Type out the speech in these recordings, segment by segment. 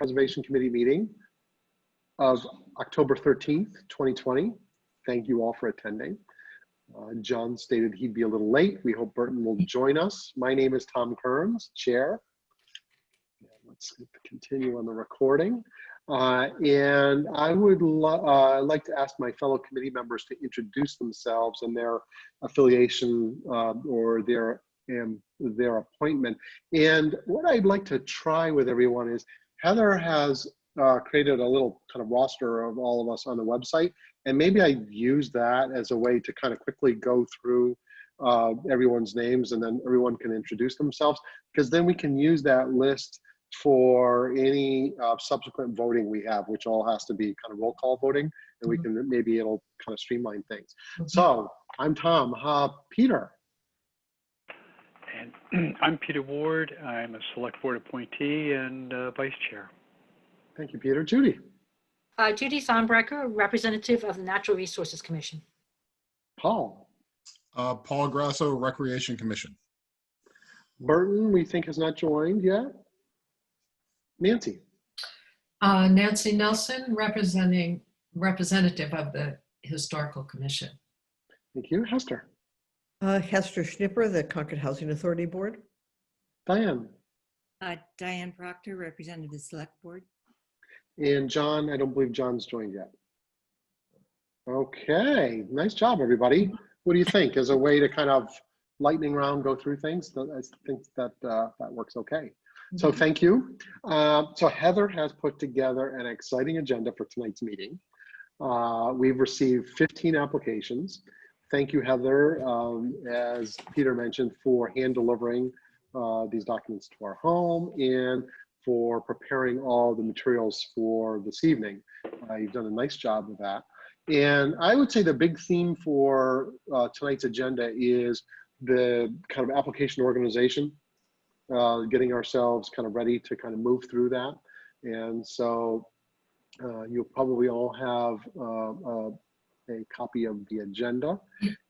Preservation Committee meeting of October 13th, 2020. Thank you all for attending. John stated he'd be a little late. We hope Burton will join us. My name is Tom Kearns, Chair. Let's continue on the recording. And I would like to ask my fellow committee members to introduce themselves and their affiliation or their appointment. And what I'd like to try with everyone is Heather has created a little kind of roster of all of us on the website. And maybe I use that as a way to kind of quickly go through everyone's names, and then everyone can introduce themselves, because then we can use that list for any subsequent voting we have, which all has to be kind of roll call voting, and we can, maybe it'll kind of streamline things. So I'm Tom. Peter. And I'm Peter Ward. I'm a select board appointee and vice chair. Thank you, Peter. Judy. Judy Sonbrecker, representative of the Natural Resources Commission. Paul. Paul Grasso, Recreation Commission. Burton, we think has not joined yet. Nancy. Nancy Nelson, representative of the Historical Commission. Thank you. Hester. Hester Schnipper, the Concord Housing Authority Board. Diane. Diane Proctor, representative of the Select Board. And John, I don't believe John's joined yet. Okay, nice job, everybody. What do you think? As a way to kind of lightning round, go through things, I think that that works okay. So thank you. So Heather has put together an exciting agenda for tonight's meeting. We've received 15 applications. Thank you, Heather, as Peter mentioned, for hand delivering these documents to our home and for preparing all the materials for this evening. You've done a nice job with that. And I would say the big theme for tonight's agenda is the kind of application organization, getting ourselves kind of ready to kind of move through that. And so you'll probably all have a copy of the agenda.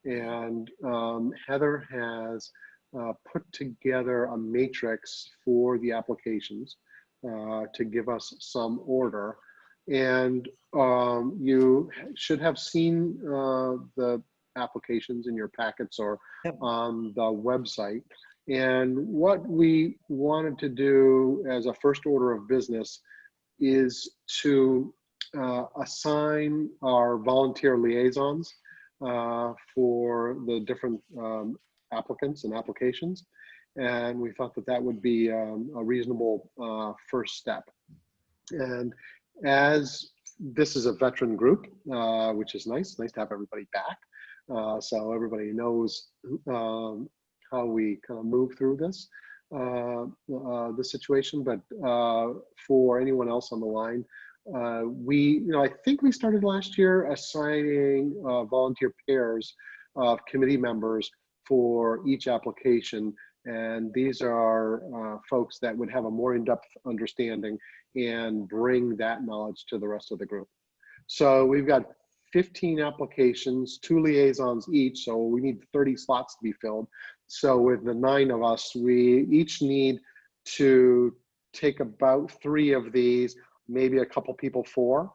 And Heather has put together a matrix for the applications to give us some order. And you should have seen the applications in your packets or on the website. And what we wanted to do as a first order of business is to assign our volunteer liaisons for the different applicants and applications. And we thought that that would be a reasonable first step. And as this is a veteran group, which is nice to have everybody back. So everybody knows how we kind of move through this, the situation. But for anyone else on the line, I think we started last year assigning volunteer pairs of committee members for each application. And these are folks that would have a more in-depth understanding and bring that knowledge to the rest of the group. So we've got 15 applications, 2 liaisons each, so we need 30 slots to be filled. So with the 9 of us, we each need to take about 3 of these, maybe a couple people 4.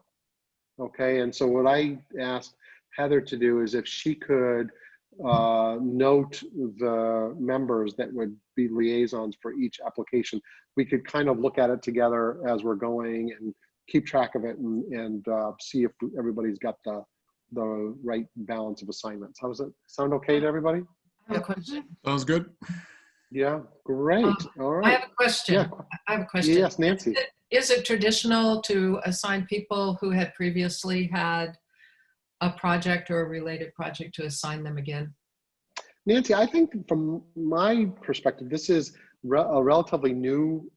Okay, and so what I asked Heather to do is if she could note the members that would be liaisons for each application. We could kind of look at it together as we're going and keep track of it and see if everybody's got the right balance of assignments. How does it sound okay to everybody? I have a question. Sounds good. Yeah, great. All right. I have a question. Yeah. I have a question. Yes, Nancy. Is it traditional to assign people who had previously had a project or a related project to assign them again? Nancy, I think from my perspective, this is a relatively new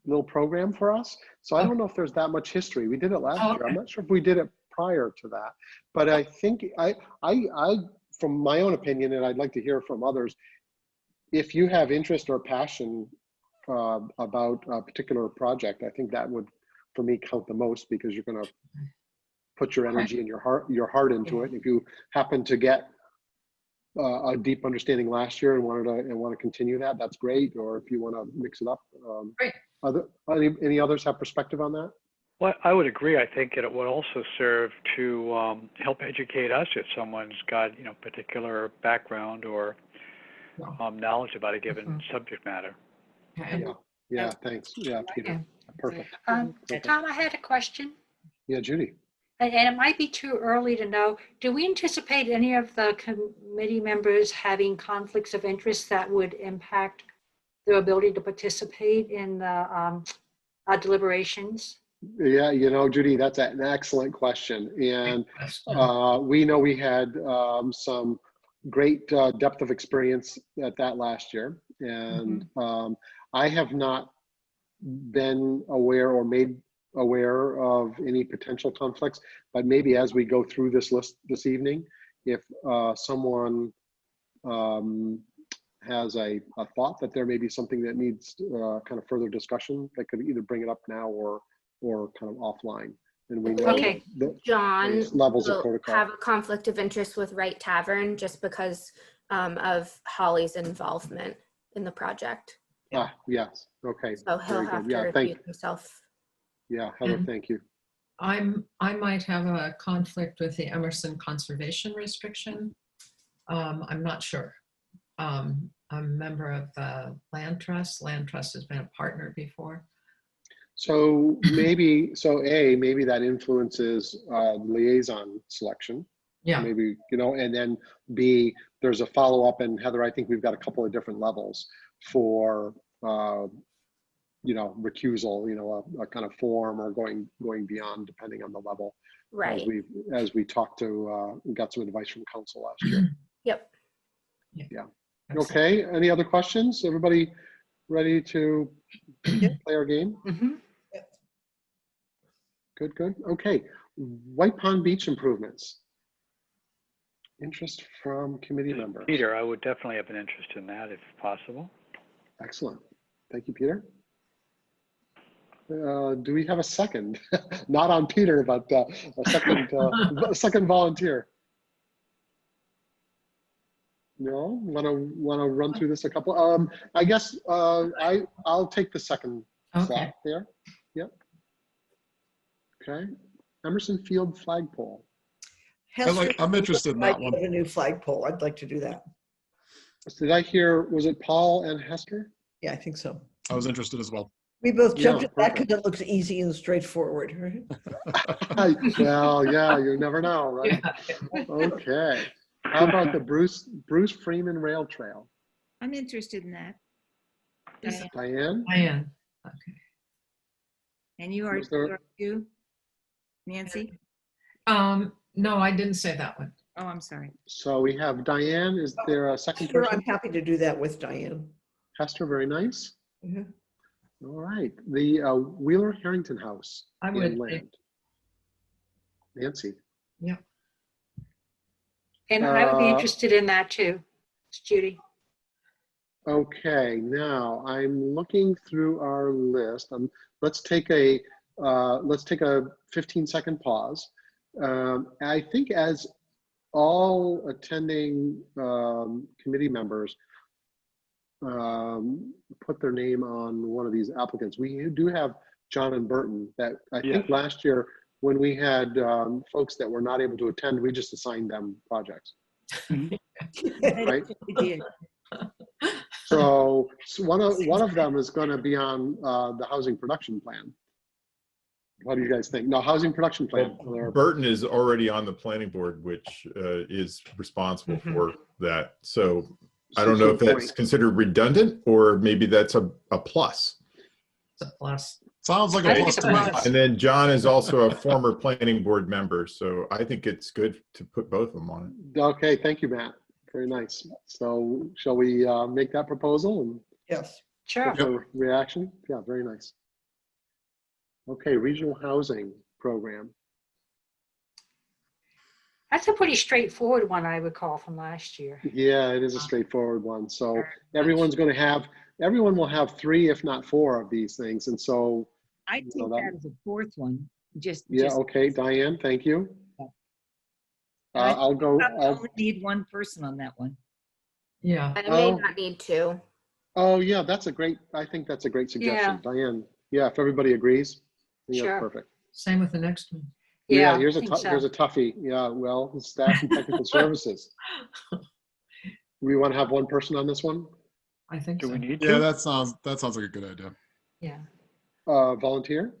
little program for us. So I don't know if there's that much history. We did it last year. I'm not sure if we did it prior to that, but I think I from my own opinion, and I'd like to hear from others, if you have interest or passion about a particular project, I think that would, for me, count the most, because you're going to put your energy and your heart into it. If you happen to get a deep understanding last year and want to continue that, that's great. Or if you want to mix it up, Great. Any others have perspective on that? Well, I would agree. I think it would also serve to help educate us if someone's got, particular background or knowledge about a given subject matter. Okay. Yeah, thanks. Yeah, Peter. Okay. Perfect. Tom, I had a question, Yeah, Judy. and it might be too early to know. Do we anticipate any of the committee members having conflicts of interest that would impact their ability to participate in the deliberations? Yeah, Judy, that's an excellent question. And we know we had some great depth of experience at that last year. And I have not been aware or made aware of any potential conflicts, but maybe as we go through this list this evening, if someone has a thought that there may be something that needs kind of further discussion, that could either bring it up now or kind of offline. And we know Okay. John there's levels of will protocol. have a conflict of interest with Right Tavern just because of Holly's involvement in the project. Yes. Okay. So he'll Very have good. to Yeah, recuse himself. Yeah, Heather, And- thank you. I might have a conflict with the Emerson conservation restriction. I'm not sure. I'm a member of the Land Trust. Land Trust has been a partner before. So maybe that influences liaison selection. Yeah. Maybe, and then B, there's a follow-up, and Heather, I think we've got a couple of different levels for, recusal, a kind of form or going beyond depending on the level. Right. As we talked to, we got some advice from council last year. Yep. Yeah. Okay, any other questions? Everybody ready to play our game? Mhm. Good. Okay, White Pond Beach improvements. Interest from committee members. Peter, I would definitely have an interest in that if possible. Excellent. Thank you, Peter. Do we have a second? Not on Peter, but a second volunteer. No, want to run through this a couple. I guess I'll take the second Okay. slot there. Yep. Okay. Emerson Field Flagpole. I'm interested in that I'd one. get a new flagpole. I'd like to do that. Did I hear? Was it Paul and Hester? Yeah, I think so. I was interested as well. We both jumped Yeah, at that perfect. because it looks easy and straightforward, right? Well, yeah, you never know, right? Yeah. Okay. How about the Bruce Freeman Rail Trail? I'm interested in that. Is- Diane? Diane. Okay. And you are Is there- you, Nancy? No, I didn't say that one. Oh, I'm sorry. So we have Diane. Is there a second Sure, person? I'm happy to do that with Diane. Hester, very nice. Mhm. All right. The Wheeler Harrington House I and would. Land. Nancy. Yeah. And I would be Uh, interested in that too. It's Judy. Okay, now I'm looking through our list. Let's take a 15-second pause. I think as all attending committee members put their name on one of these applicants, we do have John and Burton that I think last year when we had folks that were not able to attend, we just assigned them projects. Right? We did. So one of them is going to be on the housing production plan. What do you guys think? No, housing production plan. Well, Burton is already on the planning board, which is responsible for that. So I don't know if that's considered redundant or maybe that's a plus. It's a plus. Sounds like I a think plus it's to a me. plus. And then John is also a former planning board member. So I think it's good to put both of them on it. Okay, thank you, Matt. Very nice. So shall we make that proposal and Yes. Sure. get a reaction? Yeah, very nice. Okay, regional housing program. That's a pretty straightforward one, I recall from last year. Yeah, it is a straightforward one. So everyone will have 3, if not 4 of these things. And so, I'd So take that- that as a fourth one, just. okay, Diane, thank you. I I'll go. probably only need one person on that one. Yeah. And I may Oh. not need to. Oh, yeah, I think that's a great suggestion. Diane, yeah, if everybody agrees, I think Sure. that's perfect. Same with the next one. Yeah, I here's think so. a toughie. Yeah, well, the staff and technical services. We want to have one person on this one? I think Do so. we need Yeah, to? that sounds like a good idea. Yeah. Volunteer?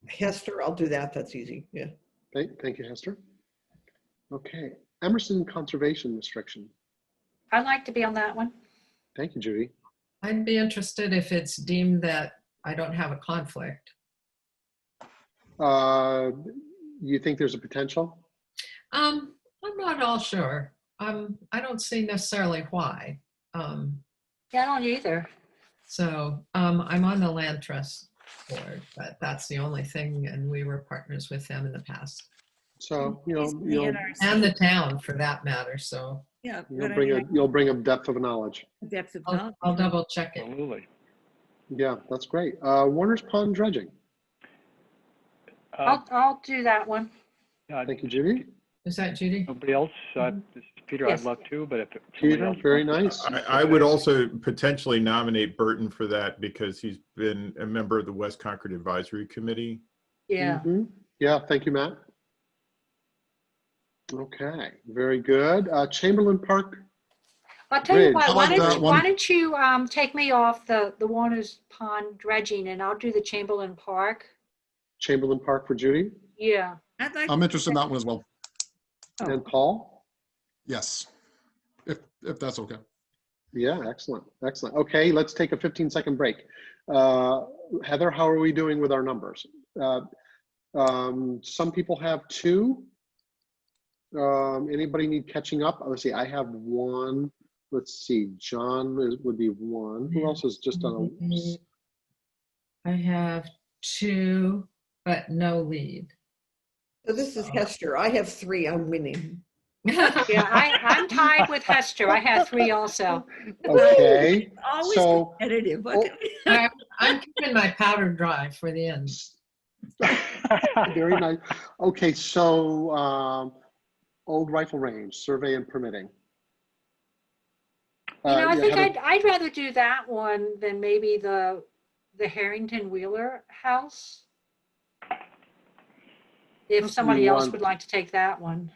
Hester, I'll do that. That's easy. Yeah. Thank you, Hester. Okay, Emerson Conservation Restriction. I'd like to be on that one. Thank you, Judy. I'd be interested if it's deemed that I don't have a conflict. You think there's a potential? I'm not all sure. I don't see necessarily why. Yeah, I don't either. So I'm on the land trust board, but that's the only thing, and we were partners with them in the past, So, He's in the NRC. and the town for that matter. So Yeah, you'll bring a depth of knowledge. depth of I'll knowledge. double check it. Absolutely. Yeah, that's great. Warner's Pond dredging. I'll do that one. Thank you, Judy. Is that Judy? Nobody else? This is Peter, Yes. I'd love to, but if somebody Peter, else very wants to- nice. I would also potentially nominate Burton for that because he's been a member of the West Concord Advisory Committee. Yeah. Mhm. Yeah, thank you, Matt. Okay, very good. Chamberlain Park. I'll tell you Bridge. what, I like that why one. don't you take me off the Warner's Pond dredging and I'll do the Chamberlain Park. Chamberlain Park for Judy Yeah. I'd like I'm to interested in that one as well. Oh. and Paul. Yes, if that's okay. Yeah, excellent, excellent. Okay, let's take a 15-second break. Heather, how are we doing with our numbers? Some people have 2. Anybody need catching up? Let's see, I have 1. Let's see, John would be 1. Who else is just on I have 2, but no lead. So this is Hester. I have 3. I'm winning. Yeah, I'm tied with Hester. I had 3 also. Okay, always so competitive. What can we- I'm keeping my powder dry for the end. very nice. Okay, so Old Rifle Range, survey and permitting. You know, I yeah, think Heather- I'd rather do that one than maybe the Harrington Wheeler house. If somebody else would like to take that one.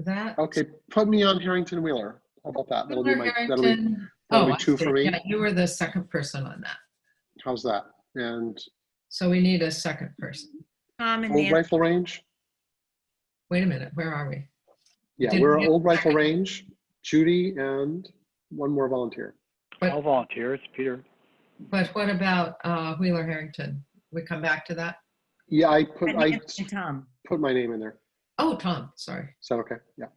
That. Okay, put me on Harrington Wheeler. How about that? That'll be Harrington. that'll be I 2 see. for me. Yeah, you were the second person on that. How's that? And So we need a second person. Tom and Old Nancy. Rifle Range. Wait a minute, where are we? Yeah, Did we're we- Old Rifle Range. Judy and 1 more volunteer. I'll volunteer. It's Peter. But what about Wheeler Harrington? We come back to that? Yeah, I And Nancy and Tom. put my name in there. Oh, Tom, sorry. Is that okay? Yeah.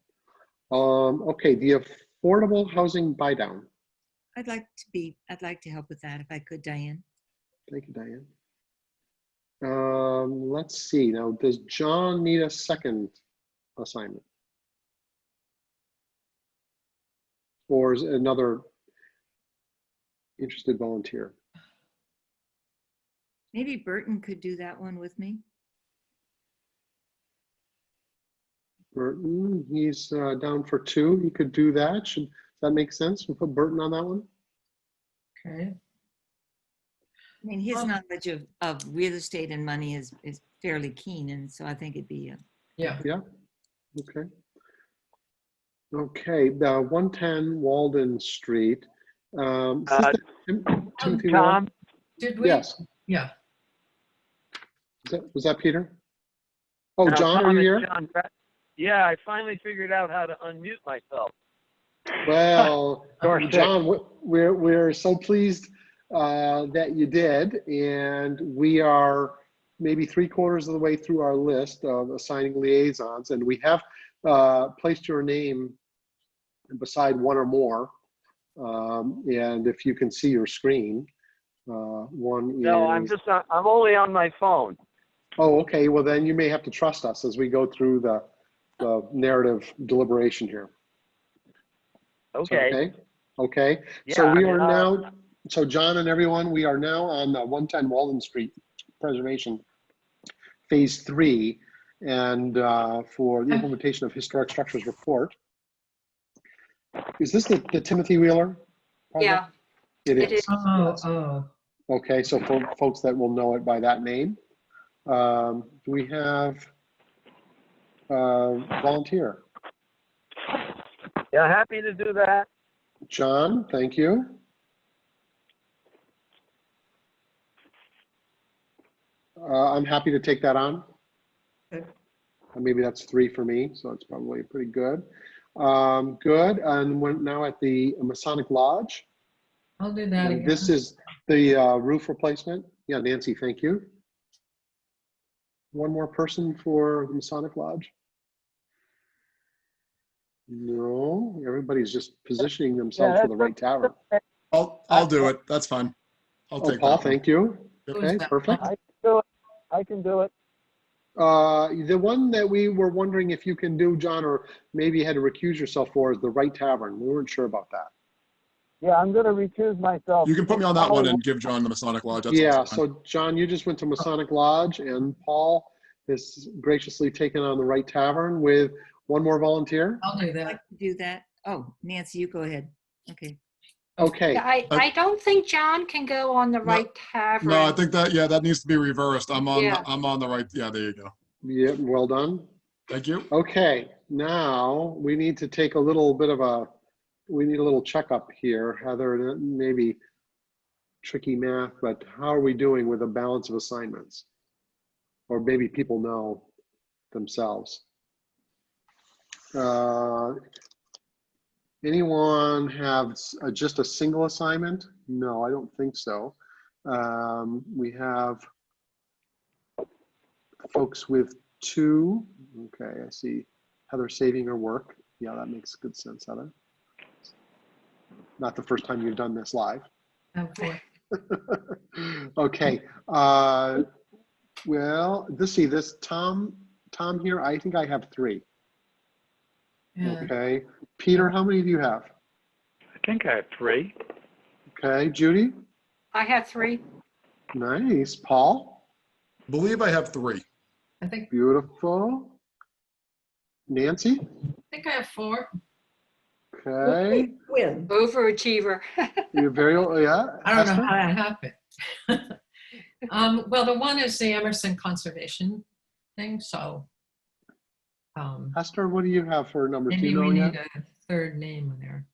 Okay, the affordable housing buy down. I'd like to help with that if I could, Diane. Thank you, Diane. Let's see. Now, does John need a second assignment? Or is it another interested volunteer? Maybe Burton could do that one with me. Burton, he's down for 2. He could do that. Does that make sense? We'll put Burton on that one. Okay. I mean, his knowledge of real estate and money is fairly keen, and so I think it'd be Yeah. Okay. Okay, the 110 Walden Street. Is this the Timothy Wall? Tom, Did we? Yes. Yeah. Was that Peter? Oh, John, are you here? Yeah, I finally figured out how to unmute myself. Well, Star John, we're so pleased that you did, and we are maybe 3/4 of the way through our list of assigning liaisons, and we have placed your name beside 1 or more. And if you can see your screen, one No, is. I'm only on my phone. Oh, okay. Well, then you may have to trust us as we go through the narrative deliberation here. Okay. Okay. Yeah, So we are now, so John and everyone, we are now on the 110 Walden Street Preservation Phase 3, and for the implementation of Historic Structures Report. Is this the Timothy Wheeler Yeah, project? It it is. is. Oh, Yes. oh, Okay, so for folks that will know it by that name, do we have volunteer? Yeah, happy to do that. John, thank you. I'm happy to take that on. Okay. Maybe that's 3 for me, so it's probably pretty good. Good, and we're now at the Masonic Lodge. I'll do that And again. this is the roof replacement. Yeah, Nancy, thank you. One more person for the Masonic Lodge? No, everybody's just positioning themselves for the right tavern. I'll do it. That's fine. I'll Oh, take Paul, that one. thank you. Who's Okay, that? perfect. I can do it. I can do it. The one that we were wondering if you can do, John, or maybe you had to recuse yourself for, is the right tavern. We weren't sure about that. Yeah, I'm going to recuse myself. You can put me on that one and give John the Masonic Lodge. That's Yeah, also fine. so John, you just went to Masonic Lodge, and Paul is graciously taken on the right tavern with one more volunteer. I'll do I that. can do that. Oh, Nancy, you go ahead. Okay. Okay, Yeah, I don't think John can go on the right tavern. No, I think that, yeah, that needs to be reversed. I'm on, Yeah. I'm on the right. Yeah, there you go. yeah, well done. Thank you. Okay, now we need to take a little bit of a, we need a little checkup here. Heather, maybe tricky math, but how are we doing with a balance of assignments? Or maybe people know themselves. Anyone have just a single assignment? No, I don't think so. We have folks with 2. Okay, I see Heather saving her work. Yeah, that makes good sense, Heather. Not the first time you've done this live. Okay. Okay. Well, this Tom here, I think I have 3. Yeah. Okay. Peter, how many do you have? I think I have 3. Okay. Judy? I have 3. Nice. Paul? I believe I have 3. I think Beautiful. Nancy? I have 4. Okay. Win. Overachiever. You're very, yeah. I don't know Esther? how that happened. Well, the one is the Emerson conservation thing, so Esther, what do you have for numbers? Do maybe you know we yet? need a third name in there.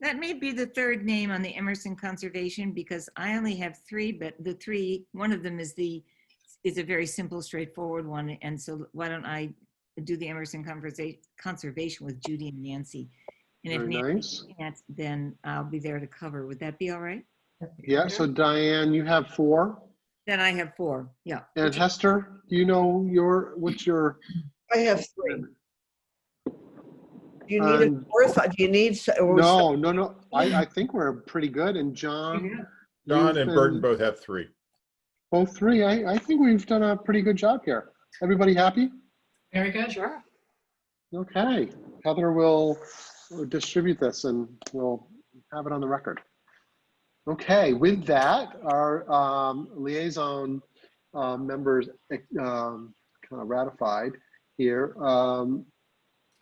That may be the third name on the Emerson Conservation because I only have 3, but the 3, one of them is a very simple, straightforward one. And so why don't I do the Emerson Conservation with Judy and Nancy? And if Very Nancy nice. can't, then I'll be there to cover. Would that be all right? Yeah, so Diane, you have 4. Then I have 4. Yeah. And Hester, do you know what's your? I have 3. Do you need a Um, 4th? Do you need? No. I think we're pretty good. And John? John you've and Burton been- both have 3. Both 3. I think we've done a pretty good job here. Everybody happy? Very good. Sure. Okay. Heather will distribute this and we'll have it on the record. Okay, with that, our liaison members kind of ratified here.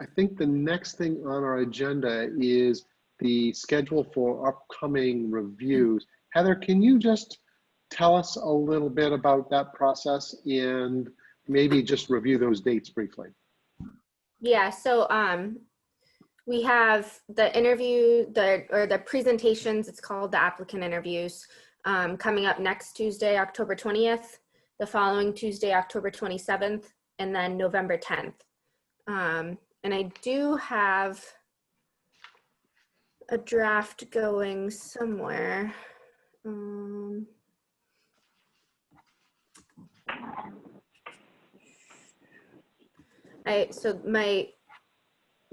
I think the next thing on our agenda is the schedule for upcoming reviews. Heather, can you just tell us a little bit about that process and maybe just review those dates briefly? Yeah, so we have the interview, the presentations, it's called the Applicant Interviews, coming up next Tuesday, October 20th, the following Tuesday, October 27th, and then November 10th. And I do have a draft going somewhere. So my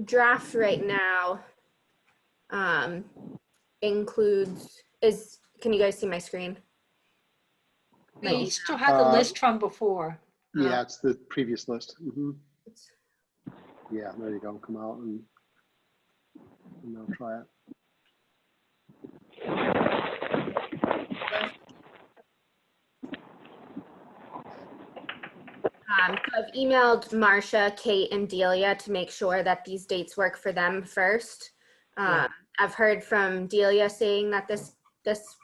draft right now includes, can you guys see my screen? We still have the list from before. Yeah, it's the previous list. Yeah, there you go. Come out and now try it. So I've emailed Marcia, Kate, and Delia to make sure that these dates work for them first. Yeah. I've heard from Delia saying that this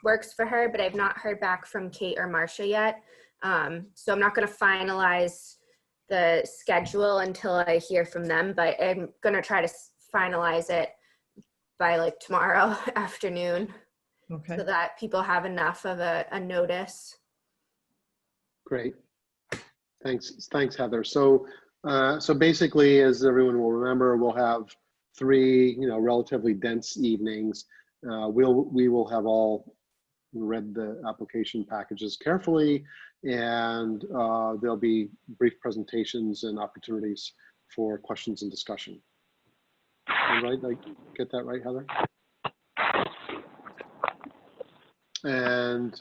works for her, but I've not heard back from Kate or Marcia yet. So I'm not going to finalize the schedule until I hear from them, but I'm going to try to finalize it by like tomorrow afternoon, Okay. so that people have enough of a notice. Great. Thanks, Heather. So basically, as everyone will remember, we'll have 3, relatively dense evenings. We will have all read the application packages carefully, and there'll be brief presentations and opportunities for questions and discussion. All right, like, get that right, Heather? And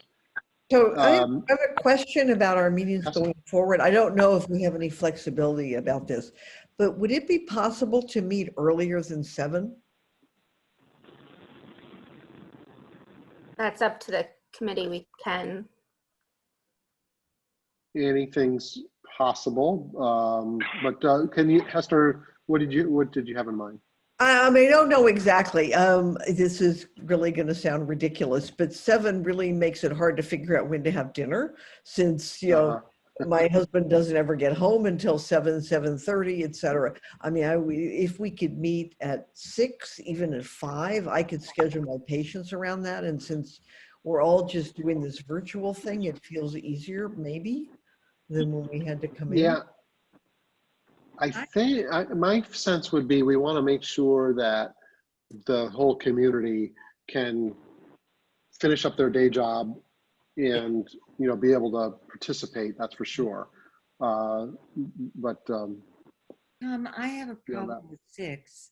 So I have a question about our meetings Yes. going forward. I don't know if we have any flexibility about this, but would it be possible to meet earlier than 7? That's up to the committee. We can. anything's possible, but can you, Hester, what did you have in mind? I mean, I don't know exactly. This is really going to sound ridiculous, but 7 really makes it hard to figure out when to have dinner, since, my husband doesn't ever get home until 7:30, etc. I mean, if we could meet at 6, even at 5, I could schedule my patients around that. And since we're all just doing this virtual thing, it feels easier maybe than when we had to come in. Yeah. I think my sense would be we want to make sure that the whole community can finish up their day job and be able to participate. That's for sure. I have a problem with 6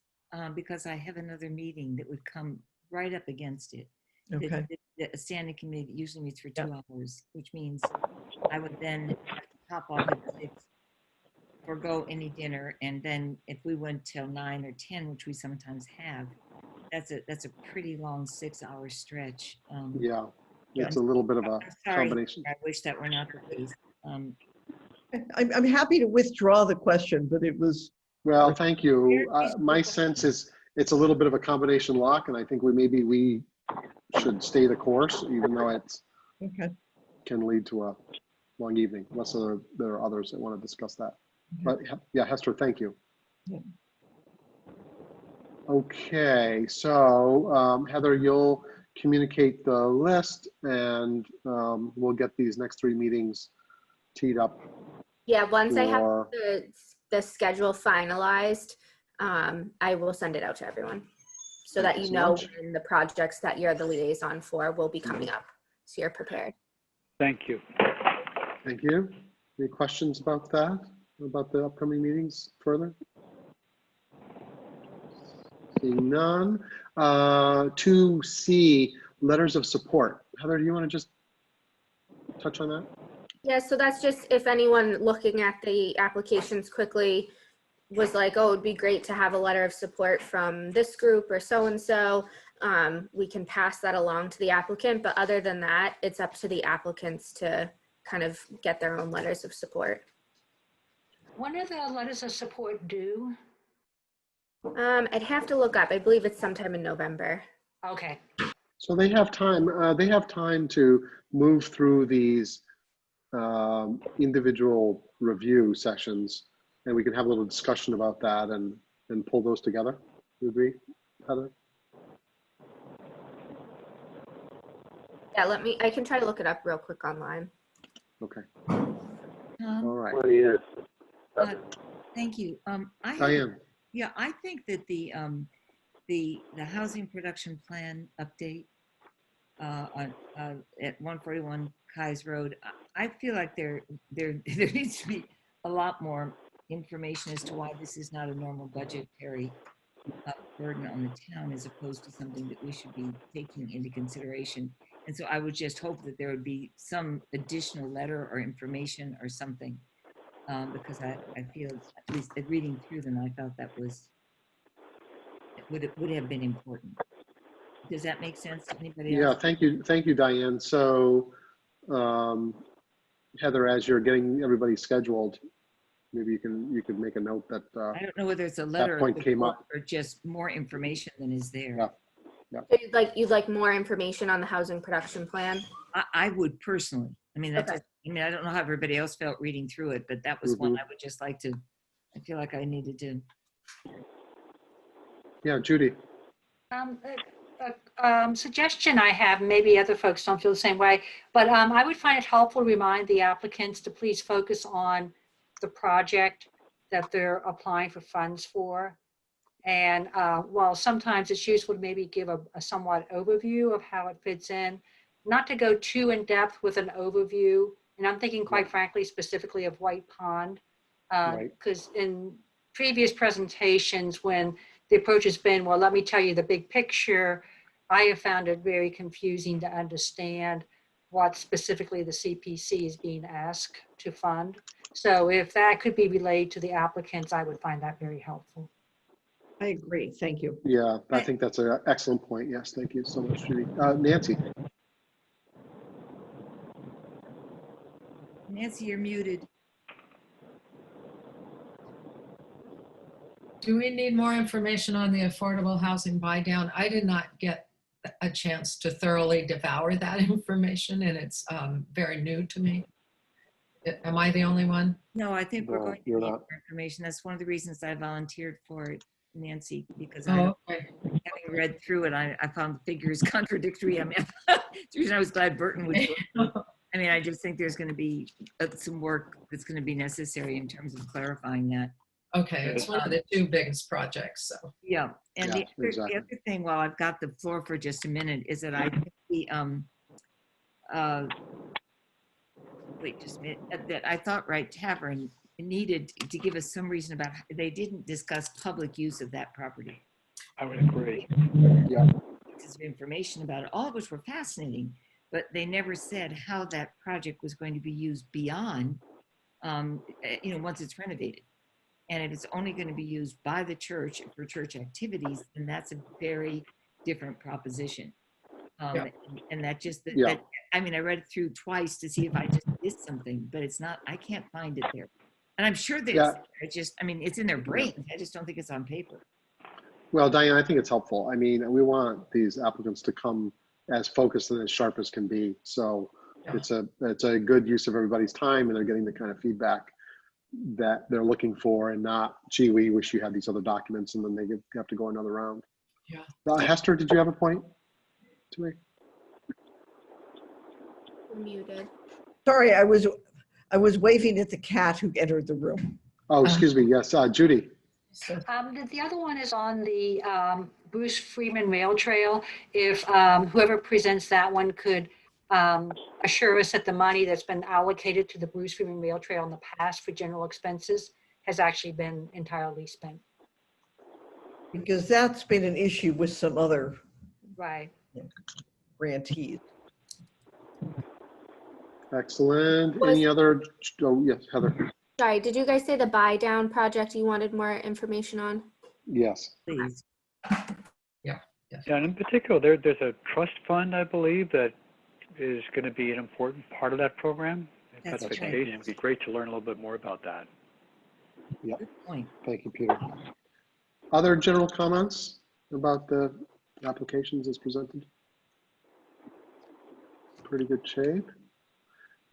because I have another meeting that would come right up against it. Okay. The standing committee usually meets for 2 hours, which means I would then have to hop off at 6, forgo any dinner, and then if we went till 9 or 10, which we sometimes have, that's a pretty long 6-hour stretch. Yeah, it's a little bit of a I'm sorry, combination. I wish that were not the case. I'm happy to withdraw the question, but it was. Well, thank you. My sense is it's a little bit of a combination lock, and I think we should stay the course, even though it's Okay. can lead to a long evening, unless there are others that want to discuss that. But yeah, Hester, thank you. Yeah. Okay, so Heather, you'll communicate the list, and we'll get these next 3 meetings teed up. Yeah, once I have for- the schedule finalized, I will send it out to everyone so that you know Excellent. when the projects that you're the liaison for will be coming up, so you're prepared. Thank you. Thank you. Any questions about that? About the upcoming meetings further? Seeing none. 2C, letters of support. Heather, do you want to just touch on that? Yeah, so that's just if anyone looking at the applications quickly was like, oh, it'd be great to have a letter of support from this group or so-and-so, we can pass that along to the applicant. But other than that, it's up to the applicants to kind of get their own letters of support. When are the letters of support due? I'd have to look up. I believe it's sometime in November. Okay. So they have time. They have time to move through these individual review sessions, and we can have a little discussion about that and pull those together. You agree, Heather? Yeah, I can try to look it up real quick online. Okay. All right. Thank you. Diane. Yeah, I think that the housing production plan update at 141 Kais Road, I feel like there needs to be a lot more information as to why this is not a normal budgetary burden on the town, as opposed to something that we should be taking into consideration. And so I would just hope that there would be some additional letter or information or something, because I feel, at least reading through them, I felt that would have been important. Does that make sense to anybody else? Yeah, thank you, Diane. So, Heather, as you're getting everybody scheduled, maybe you could make a note that, I don't know whether it's a letter of point came support up. or just more information than is there. Yeah. So you'd like more information on the housing production plan? I would personally. I mean, that's Okay. I mean, I don't know how everybody else felt reading through it, but that was one I would just like to, I feel like I needed to. Yeah, Judy. Suggestion I have, maybe other folks don't feel the same way, but I would find it helpful to remind the applicants to please focus on the project that they're applying for funds for. And while sometimes it's useful to maybe give a somewhat overview of how it fits in, not to go too in depth with an overview. And I'm thinking quite frankly, specifically of White Pond, because in previous presentations, when the approach has been, well, let me tell you the big picture, I have found it very confusing to understand what specifically the CPC is being asked to fund. So if that could be relayed to the applicants, I would find that very helpful. I agree. Thank you. Yeah, I think that's an excellent point. Yes, thank you so much, Judy. Nancy. Nancy, you're muted. Do we need more information on the affordable housing buy down? I did not get a chance to thoroughly devour that information, and it's very new to me. Am I the only one? No, I think we're No, going to you're need not. more information. That's one of the reasons I volunteered for it, Nancy, because Oh, okay. having read through it, I found the figures contradictory. I mean, the reason I was glad Burton would. I mean, I just think there's going to be some work that's going to be necessary in terms of clarifying that. Okay, it's one of the two biggest projects, so. Yeah, and Yeah, the exactly. other thing, while I've got the floor for just a minute, is that I think wait just a minute, that I thought Tavern needed to give us some reason about, they didn't discuss public use of that property. I would agree. Yeah. Pieces of information about it, all of which were fascinating, but they never said how that project was going to be used beyond, once it's renovated. And if it's only going to be used by the church for church activities, then that's a very different proposition. And that just, I mean, I read it through twice to see if I just missed something, but it's not, I can't find it there. And I'm sure that it's just, I mean, it's in their brains. I just don't think it's on paper. Well, Diane, I think it's helpful. I mean, we want these applicants to come as focused and as sharp as can be. So it's a good use of everybody's time, and they're getting the kind of feedback that they're looking for, and not, gee, we wish you had these other documents, and then they have to go another round. Yeah. Hester, did you have a point to make? Muted. Sorry, I was waving at the cat who entered the room. Oh, excuse me. Yes, Judy. The other one is on the Bruce Freeman Rail Trail. If whoever presents that one could assure us that the money that's been allocated to the Bruce Freeman Rail Trail in the past for general expenses has actually been entirely spent. Because that's been an issue with some other grantees. Excellent. Any other? Oh, yes, Heather. Sorry, did you guys say the buy down project you wanted more information on? Yes. Please. Yeah, and in particular, there's a trust fund, I believe, that is going to be an important part of that program. If that's the case, it would be great to learn a little bit more about that. Yeah. Good point. Thank you, Peter. Other general comments about the applications as presented? Pretty good shape.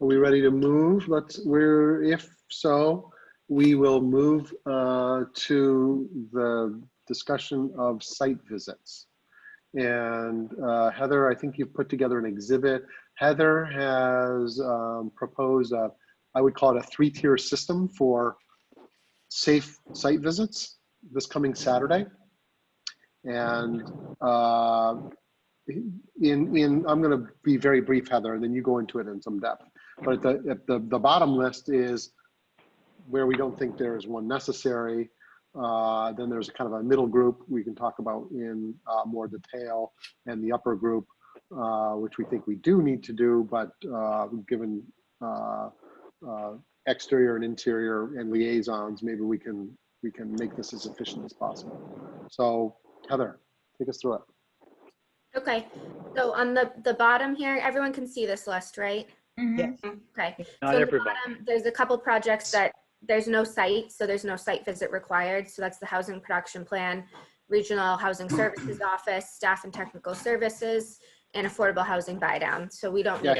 Are we ready to move? If so, we will move to the discussion of site visits. And Heather, I think you've put together an exhibit. Heather has proposed I would call it a 3-tier system for safe site visits this coming Saturday. And I'm going to be very brief, Heather, and then you go into it in some depth. But at the bottom list is where we don't think there is one necessary. Then there's a kind of a middle group we can talk about in more detail, and the upper group, which we think we do need to do, but given exterior and interior and liaisons, maybe we can make this as efficient as possible. So Heather, take us through it. Okay, so on the bottom here, everyone can see this list, right? Mhm. Okay. Not so everybody. there's a couple projects that there's no site, so there's no site visit required. So that's the housing production plan, regional housing services office, staff and technical services, and affordable housing buy down. So we don't need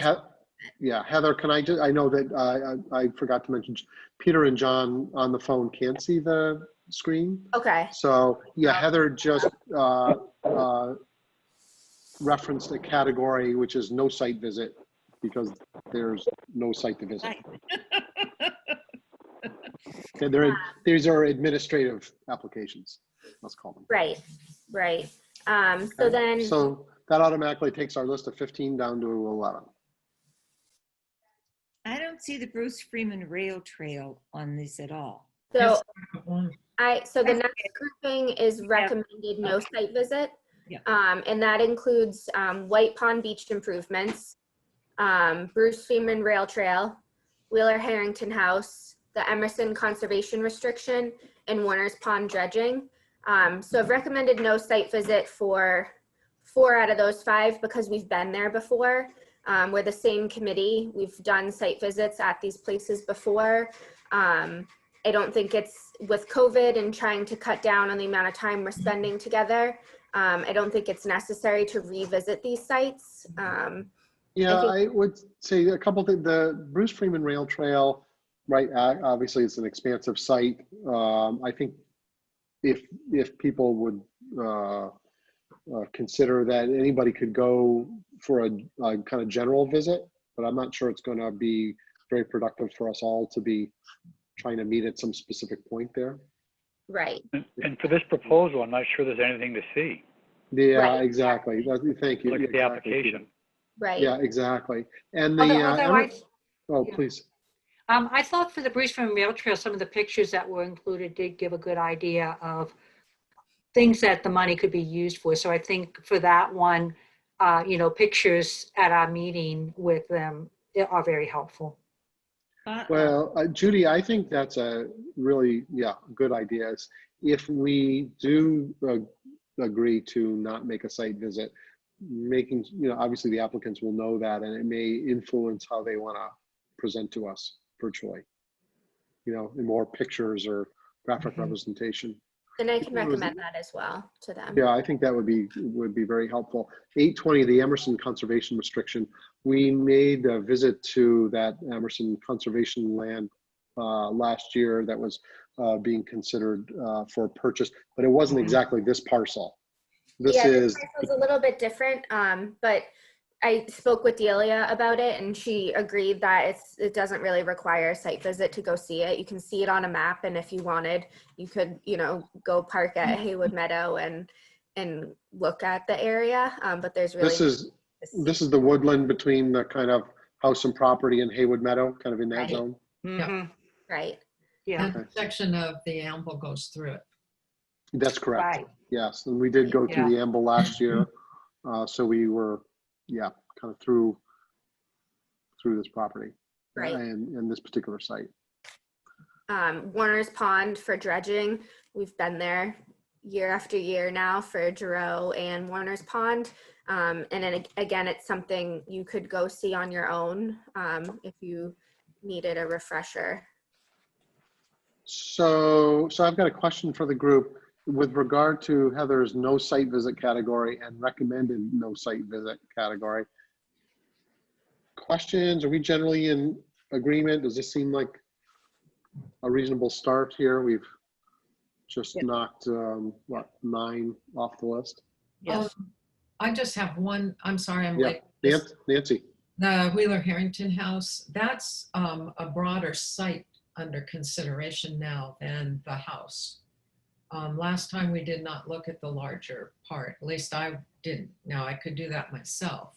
Yeah, Heather, can I just, I know that I forgot to mention, Peter and John on the phone can't see the screen. Okay. So yeah, Heather just referenced a category which is no site visit because there's no site to visit. Okay, these are administrative applications, let's call them. Right. So that automatically takes our list of 15 down to 11. I don't see the Bruce Freeman Rail Trail on this at all. So the next grouping is recommended no site visit. Yeah. And that includes White Pond Beach improvements, Bruce Freeman Rail Trail, Wheeler Harrington House, the Emerson Conservation Restriction, and Warner's Pond dredging. So I've recommended no site visit for 4 out of those 5 because we've been there before. We're the same committee. We've done site visits at these places before. I don't think it's, with COVID and trying to cut down on the amount of time we're spending together, I don't think it's necessary to revisit these sites. I would say a couple things. The Bruce Freeman Rail Trail, right, obviously it's an expansive site. I think if people would consider that anybody could go for a kind of general visit, but I'm not sure it's going to be very productive for us all to be trying to meet at some specific point there. Right. And for this proposal, I'm not sure there's anything to see. Yeah, Right. exactly. Thank you. Look at the Exactly, application. Right. Yeah, exactly. And the, please. I thought for the Bruce Freeman Rail Trail, some of the pictures that were included did give a good idea of things that the money could be used for. So I think for that one, pictures at our meeting with them are very helpful. Well, Judy, I think that's a really, good idea. Is if we do agree to not make a site visit, making, obviously the applicants will know that, and it may influence how they want to present to us virtually, in more pictures or graphic representation. And I can recommend that as well to them. Yeah, I think that would be very helpful. 820, the Emerson Conservation Restriction. We made a visit to that Emerson Conservation land last year that was being considered for purchase, but it wasn't exactly this parcel. This parcel's a little bit different, but I spoke with Delia about it, and she agreed that it doesn't really require a site visit to go see it. You can see it on a map, and if you wanted, you could, go park at Haywood Meadow and look at the area. But there's really this is the woodland between the kind of house and property and Haywood Meadow, kind of in that Right. zone. Mm-hmm. Right. Yeah. And a section of the amble goes through it. That's correct. Right. Yes, and we did go through the amble last year, so we were, kind of through this property, Right. and this particular site. Warner's Pond for dredging. We've been there year after year now for Giroux and Warner's Pond. And then again, it's something you could go see on your own if you needed a refresher. So I've got a question for the group with regard to Heather's no site visit category and recommended no site visit category. Questions? Are we generally in agreement? Does this seem like a reasonable start here? We've just knocked 9 off the list. Yes. I just have one. I'm sorry, I'm late. Nancy. The Wheeler Harrington House, that's a broader site under consideration now than the house. Last time we did not look at the larger part, at least I didn't. Now I could do that myself,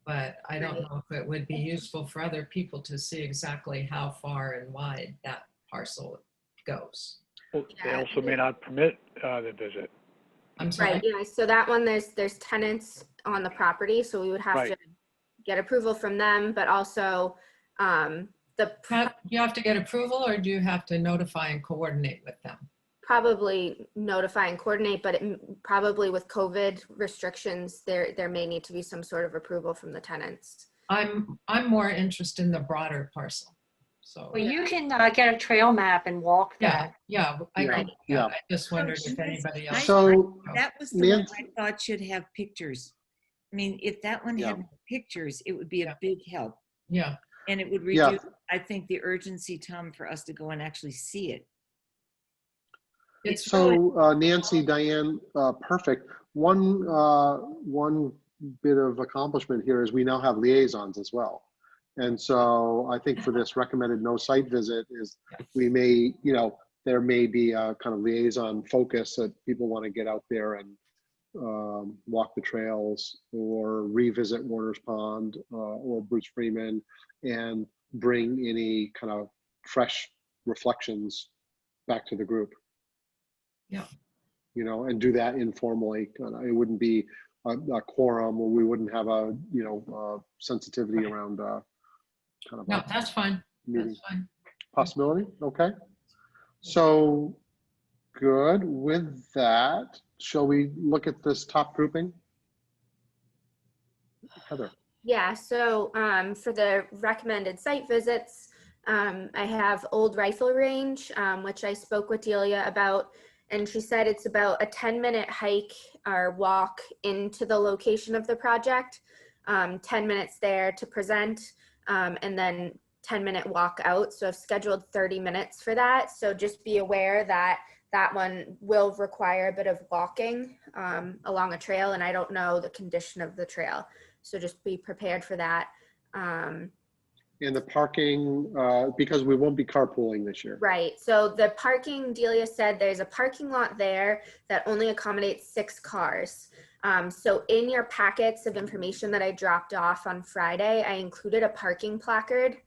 but I don't know if it would be useful for other people to see exactly how far and wide that parcel goes. Well, they also may not permit the visit. I'm sorry. Right. Yeah. So that one, there's tenants on the property, so we would have to get approval from them, but also you have to get approval, or do you have to notify and coordinate with them? Probably notify and coordinate, but probably with COVID restrictions, there may need to be some sort of approval from the tenants. I'm more interested in the broader parcel. So, Well, you can get a trail map and walk yeah, that. yeah, I Yeah, can, yeah. I just wondered if anybody else. So That was the one Nancy, I thought should have pictures. I mean, if that one Yeah. had pictures, it would be Yeah. a big help. Yeah, And it would Yeah. reduce, I think, the urgency, Tom, for us to go and actually see it. it's really, so Nancy, Diane, perfect. One bit of accomplishment here is we now have liaisons as well. And so I think for this recommended no site visit is we may, there may be a kind of liaison focus that people want to get out there and walk the trails or revisit Warner's Pond or Bruce Freeman and bring any kind of fresh reflections back to the group. Yeah. And do that informally. It wouldn't be a quorum, or we wouldn't have a, sensitivity around kind of no, a that's fine. meeting. That's fine. Possibility, okay. So, good. With that, shall we look at this top grouping? Heather. Yeah, so for the recommended site visits, I have Old Rifle Range, which I spoke with Delia about, and she said it's about a 10-minute hike or walk into the location of the project, 10 minutes there to present, and then 10-minute walk out. So I've scheduled 30 minutes for that. So just be aware that that one will require a bit of walking along a trail, and I don't know the condition of the trail. So just be prepared for that. And the parking, because we won't be carpooling this year. Right. So the parking, Delia said there's a parking lot there that only accommodates 6 cars. So in your packets of information that I dropped off on Friday, I included a parking placard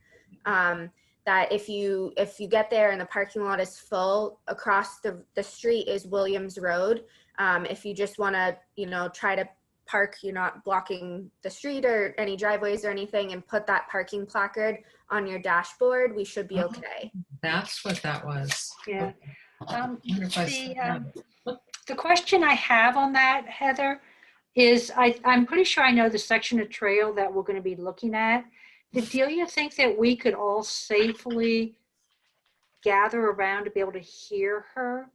that if you get there and the parking lot is full, across the street is Williams Road. If you just want to, try to park, you're not blocking the street or any driveways or anything, and put that parking placard on your dashboard, we should be okay. That's what that was. Yeah. Wonder if I still have it. The question I have on that, Heather, is I'm pretty sure I know the section of trail that we're going to be looking at. Did Delia think that we could all safely gather around to be able to hear her?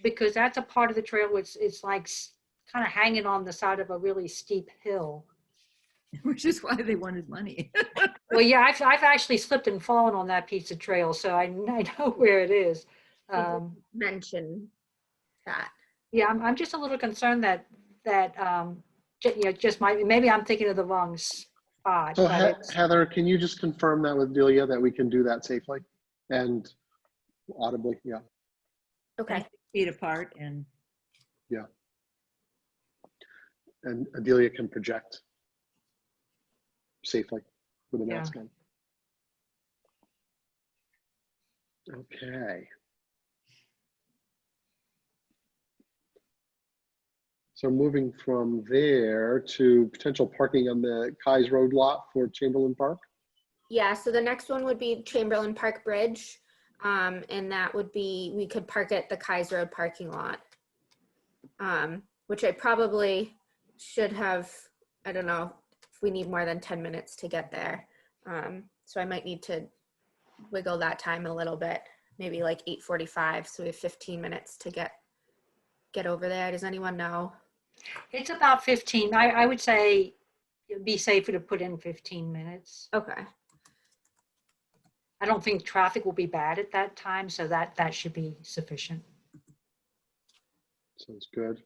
Because that's a part of the trail which is like kind of hanging on the side of a really steep hill. Which is why they wanted money. Well, yeah, I've actually slipped and fallen on that piece of trail, so I know where it is. Mention that. Yeah, I'm just a little concerned that just maybe I'm thinking of the wrong spot. So but Heather, can you just confirm that with Delia that we can do that safely and audibly? Yeah. Okay. 6 feet apart and. Yeah. And Delia can project safely with a Yeah. mask on. Okay. So moving from there to potential parking on the Kai's Road lot for Chamberlain Park. Yeah, so the next one would be Chamberlain Park Bridge. And that would be, we could park at the Kai's Road parking lot, which I probably should have, I don't know if we need more than 10 minutes to get there. So I might need to wiggle that time a little bit, maybe like 8:45. So we have 15 minutes to get over there. Does anyone know? it's about 15. I would say it'd be safer to put in 15 minutes. Okay. I don't think traffic will be bad at that time, so that should be sufficient. Sounds good.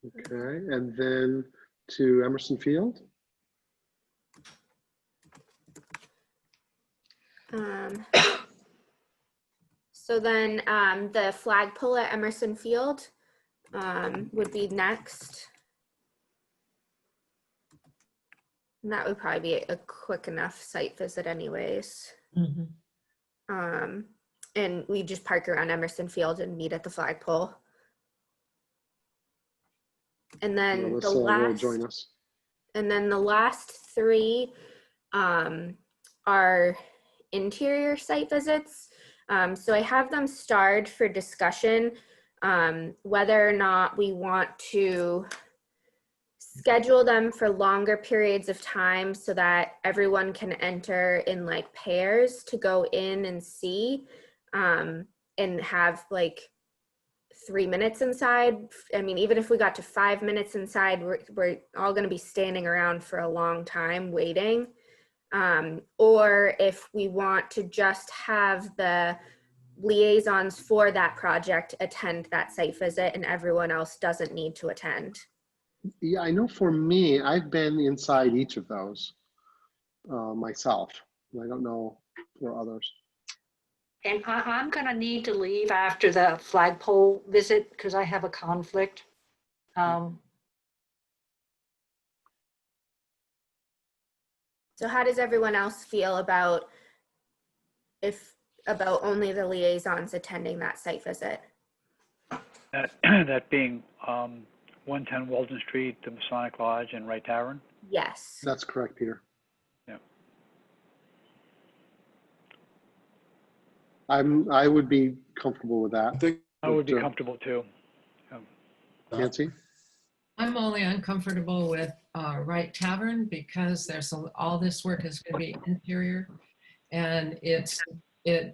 Okay, and then to Emerson Field. So then the flagpole at Emerson Field would be next. And that would probably be a quick enough site visit anyways. Mhm. And we just park around Emerson Field and meet at the flagpole. And then Melissa the will last, join us. and then the last 3 are interior site visits. So I have them starred for discussion, whether or not we want to schedule them for longer periods of time so that everyone can enter in like pairs to go in and see, and have like 3 minutes inside. I mean, even if we got to 5 minutes inside, we're all going to be standing around for a long time waiting. Or if we want to just have the liaisons for that project attend that site visit and everyone else doesn't need to attend. Yeah, I know for me, I've been inside each of those myself. I don't know for others. And I'm gonna need to leave after the flagpole visit because I have a conflict. So how does everyone else feel about only the liaisons attending that site visit? That being 110 Walden Street, the Masonic Lodge, and Wright Tavern? Yes. That's correct, Peter. Yeah. I would be comfortable with I that. think I would be comfortable too. Nancy? I'm only uncomfortable with Wright Tavern because there's all this work is going to be interior. And it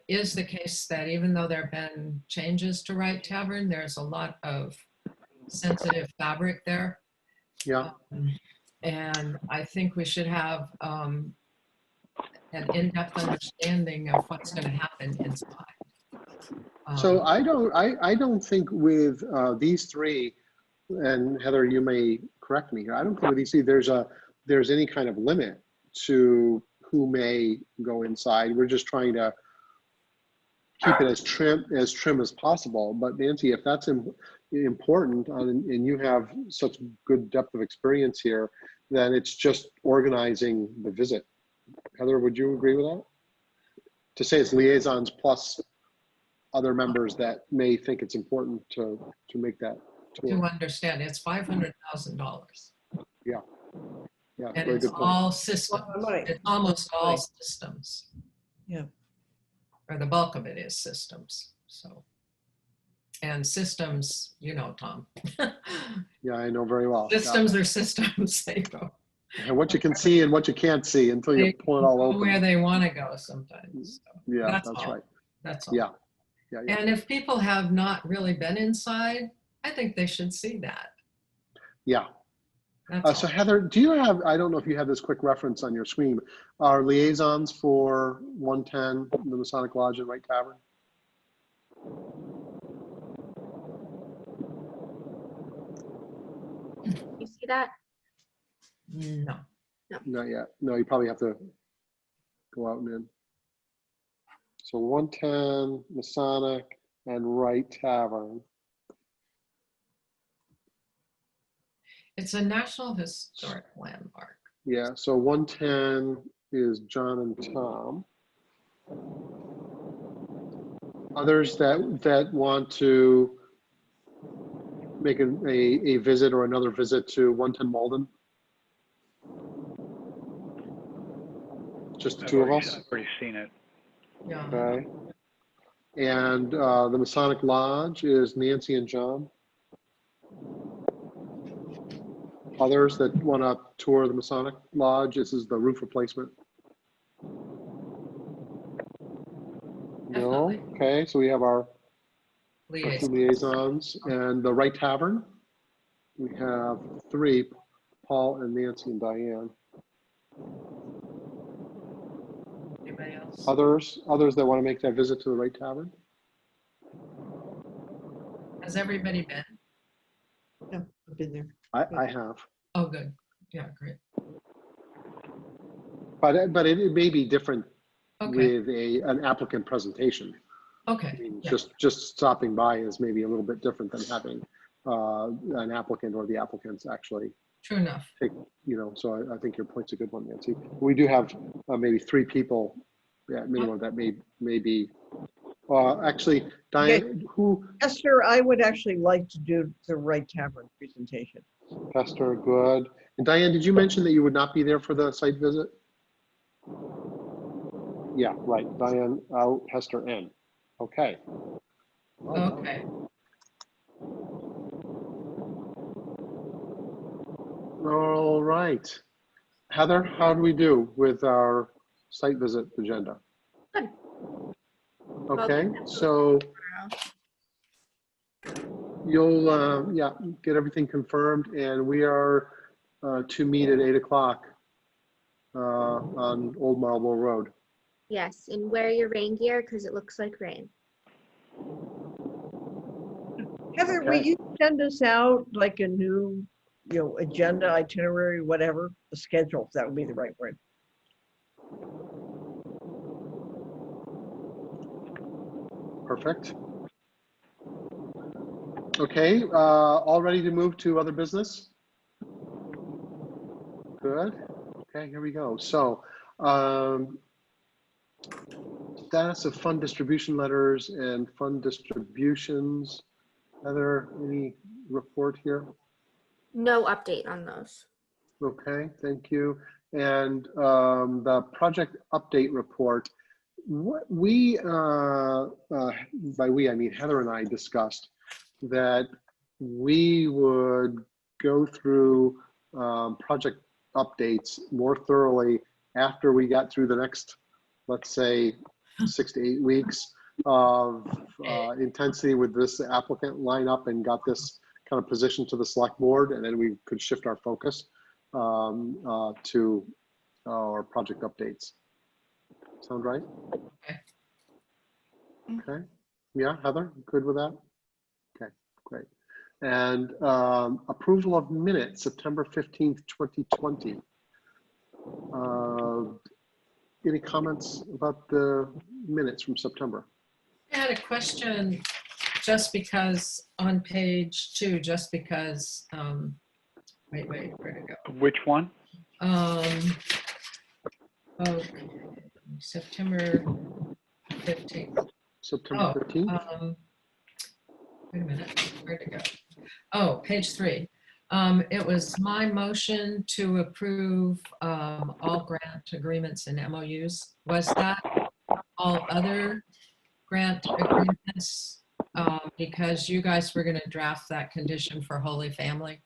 is the case that even though there have been changes to Wright Tavern, there's a lot of sensitive fabric there. Yeah. And I think we should have an in-depth understanding of what's going to happen inside. So I don't think with these three, and Heather, you may correct me here, I don't think with these three there's any kind of limit to who may go inside. We're just trying to keep it as trim as possible. But Nancy, if that's important and you have such good depth of experience here, then it's just organizing the visit. Heather, would you agree with that? To say it's liaisons plus other members that may think it's important to make that tour. To understand, it's $500,000. Yeah. Yeah. And very it's good point. all systems. It's almost all systems. Yeah. Or the bulk of it is systems. So, and systems, you know, Tom. Yeah, I know very well. Systems are systems. They go. And what you can see and what you can't see until you pull it all go open. where they want to go sometimes. So Yeah, that's all. right. That's all. Yeah. Yeah. Yeah. And if people have not really been inside, I think they should see that. Yeah. That's So all. Heather, do you have, I don't know if you have this quick reference on your screen, are liaisons for 110, the Masonic Lodge and Wright Tavern? You see that? No. Not yet. No, you probably have to go out and in. So 110, Masonic and Wright Tavern. It's a National Historic Landmark. Yeah, so 110 is John and Tom. Others that want to make a visit or another visit to 110 Malden? Just the two of us? I've already seen it. Yeah. Okay. And the Masonic Lodge is Nancy and John. Others that want to tour the Masonic Lodge, this is the roof replacement. No, Definitely. okay, so we have our two Liaison. liaisons and the Wright Tavern. We have three, Paul and Nancy and Diane. Anybody else? Others that want to make that visit to the Wright Tavern? Has everybody been? Yeah, I've been there. I have, Oh, good. Yeah, great. but it may be different Okay. with an applicant presentation. I Okay. mean, Yeah. just stopping by is maybe a little bit different than having an applicant or the applicants actually True enough. take, so I think your point's a good one, Nancy. We do have maybe three people at minimum that may be, actually, Diane, who, Esther, I would actually like to do the Wright Tavern presentation. Hester, good. And Diane, did you mention that you would not be there for the site visit? Yeah, right, Diane out, Hester in. Okay. Okay. All right. Heather, how do we do with our site visit agenda? Good. Okay, so you'll, yeah, get everything confirmed, and we are to meet at 8 o'clock on Old Marlborough Road. Yes, and wear your rain gear because it looks like rain. Heather, will Okay. you send us out like a new, agenda, itinerary, whatever, the schedule? That would be the right word. Perfect. Okay, all ready to move to other business? Good. Okay, here we go. So, status of fund distribution letters and fund distributions. Heather, any report here? No update on those. Okay, thank you. And the project update report, what we, by we, I mean Heather and I discussed that we would go through project updates more thoroughly after we got through the next, let's say, 6 to 8 weeks of intensity with this applicant lineup and got this kind of position to the select board, and then we could shift our focus to our project updates. Sound right? Okay. Okay. Yeah, Heather, good with that? Okay, great. And approval of minutes, September 15th, 2020. Any comments about the minutes from September? I had a question just because on page 2, just because, wait, where'd it go? Which one? Okay, September 15th. September 15th? Wait a minute, where'd it go? Oh, page 3. It was my motion to approve all grant agreements and MOUs. Was that all other grant agreements? Because you guys were going to draft that condition for Holy Family,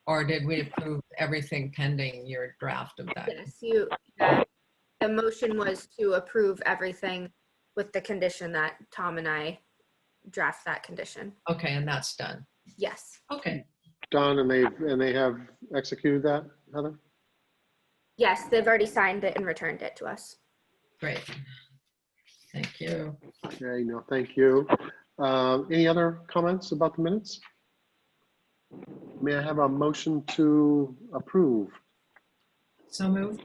or did we approve everything pending your draft of that? Yes, the motion was to approve everything with the condition that Tom and I draft that condition. Okay, and that's done. Yes. Okay. Done, and they have executed that, Heather? Yes, they've already signed it and returned it to us. Great. Thank you. Okay, no, thank you. Any other comments about the minutes? May I have a motion to approve? So moved.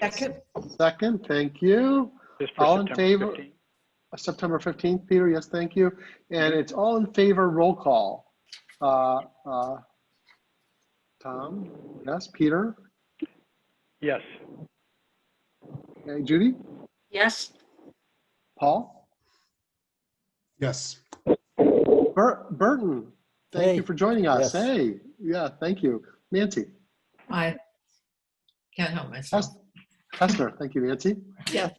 Second? Second, thank you. Just for All in September favor? 15th. September 15th, Peter, yes, thank you. And it's all in favor, roll call. Tom, yes, Peter, Yes. okay, Judy, Yes, Paul, Yes. Burton, thank you Hey, for joining us. yes. Hey, yeah, thank you. Nancy, I can't help myself. Hester, thank you, Nancy. Yeah.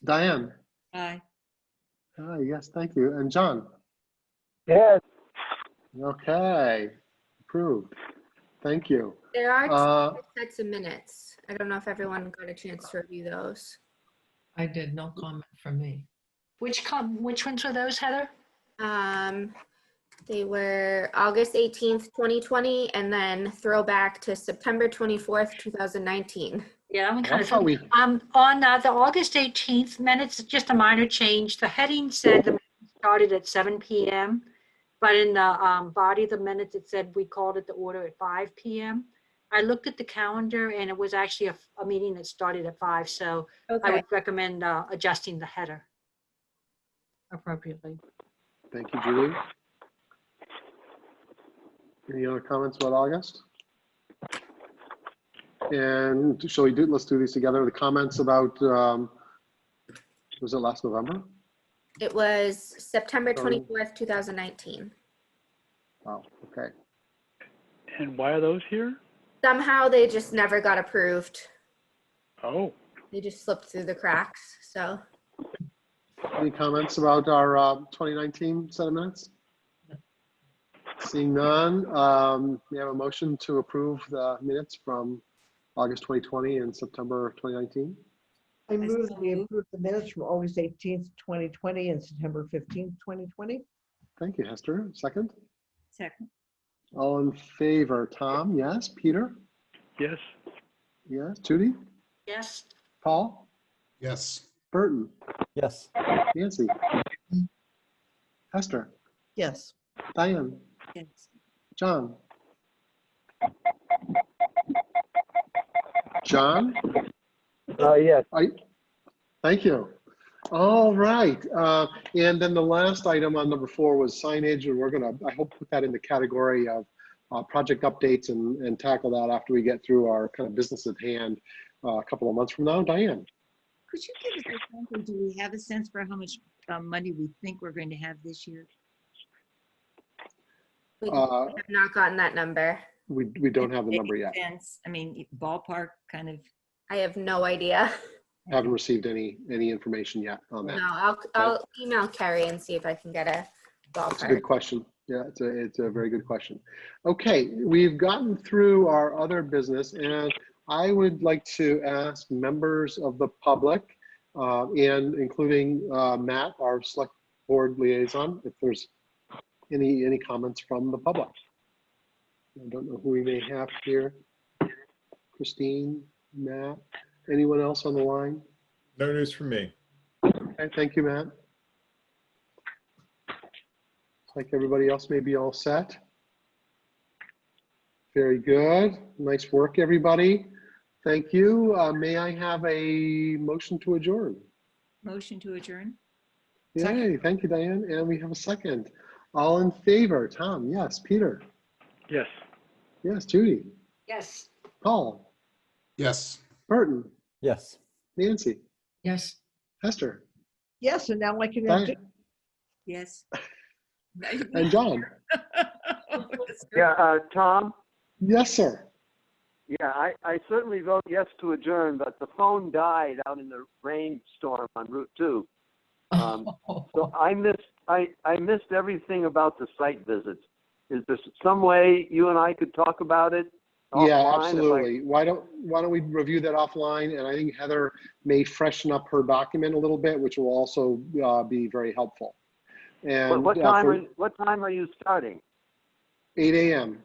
Diane, Aye. yes, thank you. And John, Yes. okay, approved. Thank you. There are two sets of minutes. I don't know if everyone got a chance to review those. I did, no comment from me. which ones were those, Heather? They were August 18th, 2020, and then throwback to September 24th, 2019. Yeah, that one kind I of. thought we, On the August 18th minutes, just a minor change. The heading said the meeting started at 7 p.m. But in the body of the minutes, it said we called it the order at 5 p.m. I looked at the calendar and it was actually a meeting that started at 5. So I Okay. would recommend adjusting the header appropriately. thank you, Julie. Any other comments about August? And shall we let's do these together. The comments about, was it last November? It was September Sorry. 24th, 2019. Wow, okay. And why are those here? Somehow they just never got approved. Oh, They just slipped through the cracks. So Any comments about our 2019 set of minutes? Seeing none, we have a motion to approve the minutes from August 2020 and September 2019. I move that we approve the minutes from August 18th, 2020 and September 15th, 2020. Thank you, Hester. Second? Second. All in favor? Tom, yes. Peter? Yes. Yes. Judy? Yes. Paul? Yes. Burton? Yes. Nancy? Hester? Yes. Diane? Yes. John? John? Yes. Thank you. All right. And then the last item on number 4 was signage, and we're gonna, I hope, put that in the category of project updates and tackle that after we get through our kind of business at hand a couple of months from now. Diane? Could you give us a sense, or do we have a sense for how much money we think we're going to have this year? We have not gotten that number. We don't have the number yet. Sense, I mean, ballpark kind of. I have no idea. Haven't received any information yet on that. No, I'll email Carrie and see if I can get a It's a ballpark. good question. Yeah, it's a very good question. Okay, we've gotten through our other business, and I would like to ask members of the public, and including Matt, our select board liaison, if there's any comments from the public. I don't know who we may have here. Christine, Matt, anyone else on the line? No news from me. Okay, thank you, Matt. Looks like everybody else may be all set. Very good. Nice work, everybody. Thank you. May I have a motion to adjourn? Motion to adjourn? Yay, thank you, Diane. And we have a second. All in favor? Tom, yes. Peter? Yes. Yes. Judy? Yes. Paul? Yes. Burton? Yes. Nancy? Yes. Hester? Yes, and now I can have Diane? Yes. And John? Yeah, Tom? Yes, sir. Yeah, I certainly vote yes to adjourn, but the phone died out in the rainstorm on Route 2. So I missed everything about the site visits. Is there some way you and I could talk about it? Yeah, offline? absolutely. Why don't we review that offline? And I think Heather may freshen up her document a little bit, which will also be very helpful. And What time are you starting? 8 a.m.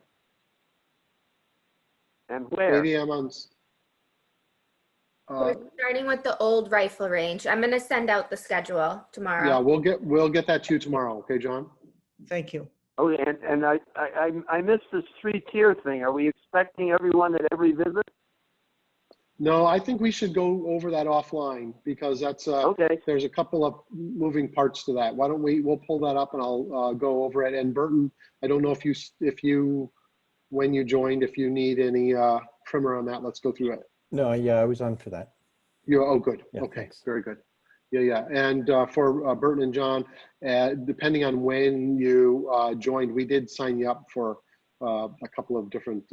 And where? 8 a.m. on. We're starting with the old rifle range. I'm gonna send out the schedule tomorrow. Yeah, we'll get that to you tomorrow. Okay, John? Thank you. Oh, and I missed this 3-tier thing. Are we expecting everyone at every visit? No, I think we should go over that offline because that's Okay. there's a couple of moving parts to that. Why don't we'll pull that up and I'll go over it. And Burton, I don't know if you when you joined, if you need any primer on that, let's go through it. No, yeah, I was on for that. Oh, good. Yeah, Okay, thanks. very good. Yeah. And for Burton and John, depending on when you joined, we did sign you up for a couple of different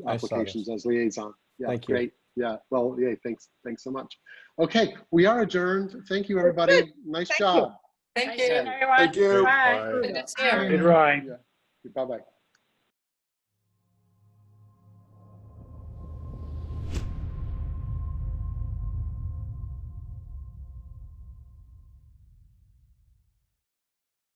applications as liaison. Yeah, Thank you. great. Yeah, well, yeah, thanks so much. Okay, we are adjourned. Thank you, everybody. Nice job. Thank you. you. Everyone. Thank you. Bye. Bye. Good to see everyone. Good, Ryan. Bye-bye.